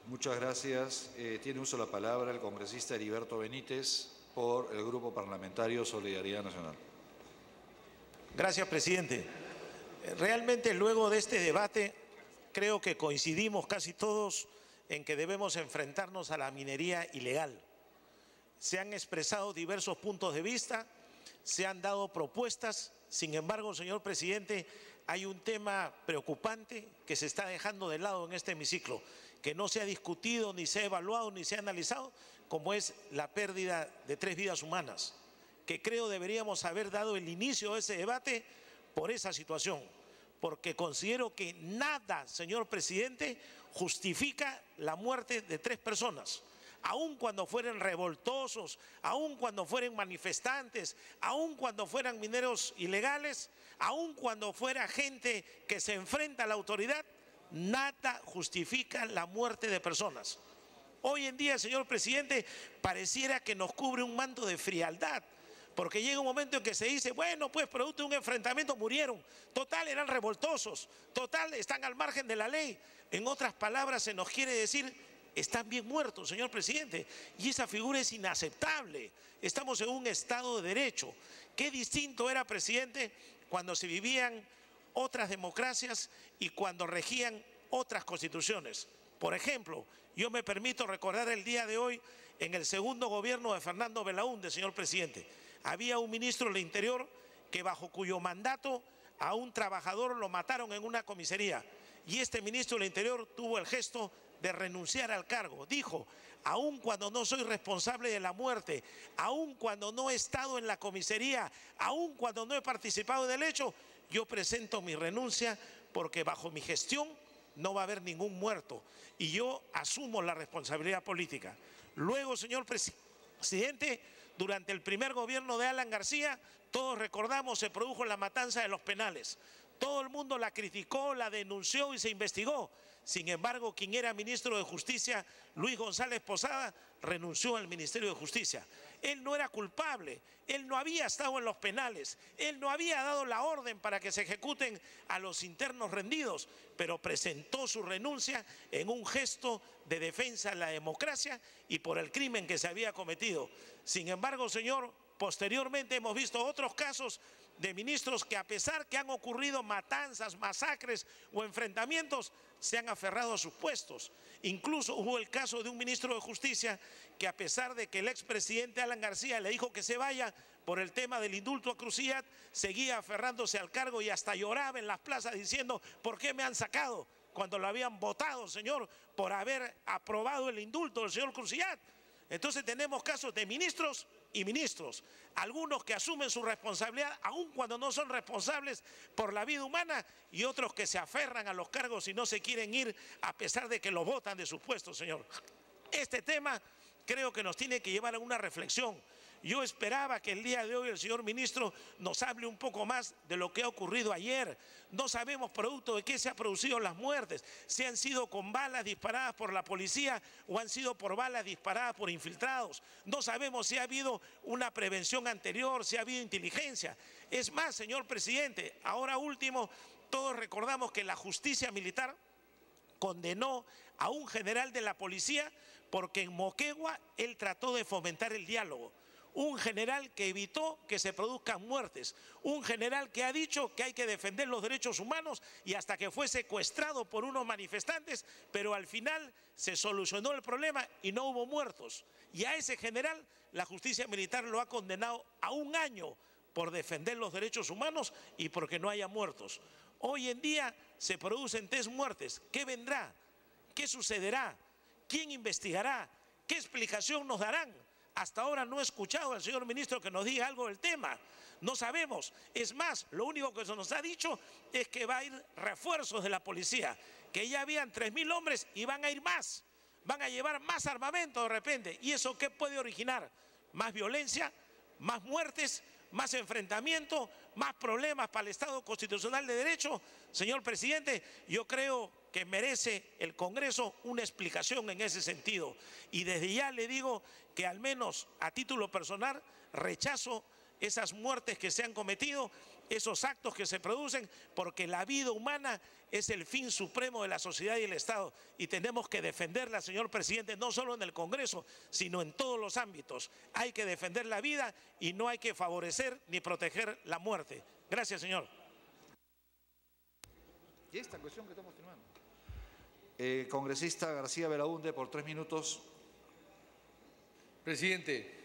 Muchas gracias. Tiene uso la palabra el congresista Heriberto Benítez por el Grupo Parlamentario Solidaridad Nacional. Gracias, presidente. Realmente luego de este debate creo que coincidimos casi todos en que debemos enfrentarnos a la minería ilegal. Se han expresado diversos puntos de vista, se han dado propuestas. Sin embargo, señor presidente, hay un tema preocupante que se está dejando de lado en este hemiciclo, que no se ha discutido, ni se ha evaluado, ni se ha analizado, como es la pérdida de 3 vidas humanas, que creo deberíamos haber dado el inicio de ese debate por esa situación, porque considero que nada, señor presidente, justifica la muerte de 3 personas. Aun cuando fueran revoltosos, aun cuando fueran manifestantes, aun cuando fueran mineros ilegales, aun cuando fuera gente que se enfrenta a la autoridad, nada justifica la muerte de personas. Hoy en día, señor presidente, pareciera que nos cubre un manto de frialdad, porque llega un momento en que se dice, bueno, pues producto de un enfrentamiento murieron, total eran revoltosos, total están al margen de la ley. En otras palabras, se nos quiere decir, están bien muertos, señor presidente, y esa figura es inaceptable. Estamos en un Estado de Derecho. Qué distinto era, presidente, cuando se vivían otras democracias y cuando regían otras constituciones. Por ejemplo, yo me permito recordar el día de hoy, en el segundo gobierno de Fernando Belaúnde, señor presidente, había un ministro del Interior que bajo cuyo mandato a un trabajador lo mataron en una comisaría, y este ministro del Interior tuvo el gesto de renunciar al cargo. Dijo, aun cuando no soy responsable de la muerte, aun cuando no he estado en la comisaría, aun cuando no he participado del hecho, yo presento mi renuncia porque bajo mi gestión no va a haber ningún muerto y yo asumo la responsabilidad política. Luego, señor presidente, durante el primer gobierno de Alan García, todos recordamos, se produjo la matanza de Los Penales. Todo el mundo la criticó, la denunció y se investigó. Sin embargo, quien era ministro de Justicia, Luis González Posada, renunció al Ministerio de Justicia. Él no era culpable, él no había estado en Los Penales, él no había dado la orden para que se ejecuten a los internos rendidos, pero presentó su renuncia en un gesto de defensa de la democracia y por el crimen que se había cometido. Sin embargo, señor, posteriormente hemos visto otros casos de ministros que, a pesar que han ocurrido matanzas, masacres o enfrentamientos, se han aferrado a sus puestos. Incluso hubo el caso de un ministro de Justicia que, a pesar de que el expresidente Alan García le dijo que se vaya por el tema del indulto a Cruciat, seguía aferrándose al cargo y hasta lloraba en las plazas diciendo, ¿por qué me han sacado? Cuando lo habían votado, señor, por haber aprobado el indulto del señor Cruciat. Entonces tenemos casos de ministros y ministros, algunos que asumen su responsabilidad aun cuando no son responsables por la vida humana y otros que se aferran a los cargos y no se quieren ir a pesar de que los votan de sus puestos, señor. Este tema creo que nos tiene que llevar a una reflexión. Yo esperaba que el día de hoy el señor ministro nos hable un poco más de lo que ha ocurrido ayer. No sabemos producto de qué se han producido las muertes, si han sido con balas disparadas por la policía o han sido por balas disparadas por infiltrados. No sabemos si ha habido una prevención anterior, si ha habido inteligencia. Es más, señor presidente, ahora último, todos recordamos que la justicia militar condenó a un general de la policía porque en Moquegua él trató de fomentar el diálogo. Un general que evitó que se produzcan muertes, un general que ha dicho que hay que defender los derechos humanos y hasta que fue secuestrado por unos manifestantes, pero al final se solucionó el problema y no hubo muertos. Y a ese general la justicia militar lo ha condenado a 1 año por defender los derechos humanos y porque no haya muertos. Hoy en día se producen 3 muertes. ¿Qué vendrá? ¿Qué sucederá? ¿Quién investigará? ¿Qué explicación nos darán? Hasta ahora no he escuchado al señor ministro que nos diga algo del tema. No sabemos. Es más, lo único que se nos ha dicho es que va a ir refuerzos de la policía, que ya habían 3.000 hombres y van a ir más. Van a llevar más armamento de repente. ¿Y eso qué puede originar? Más violencia, más muertes, más enfrentamiento, más problemas para el Estado constitucional de derecho. Señor presidente, yo creo que merece el Congreso una explicación en ese sentido. Y desde ya le digo que al menos a título personal rechazo esas muertes que se han cometido esos actos que se producen, porque la vida humana es el fin supremo de la sociedad y el Estado, y tenemos que defenderla, señor presidente, no solo en el Congreso, sino en todos los ámbitos. Hay que defender la vida y no hay que favorecer ni proteger la muerte. Gracias, señor. Y esta cuestión que estamos firmando. Congresista García Belaúnde, por 3 minutos. Presidente,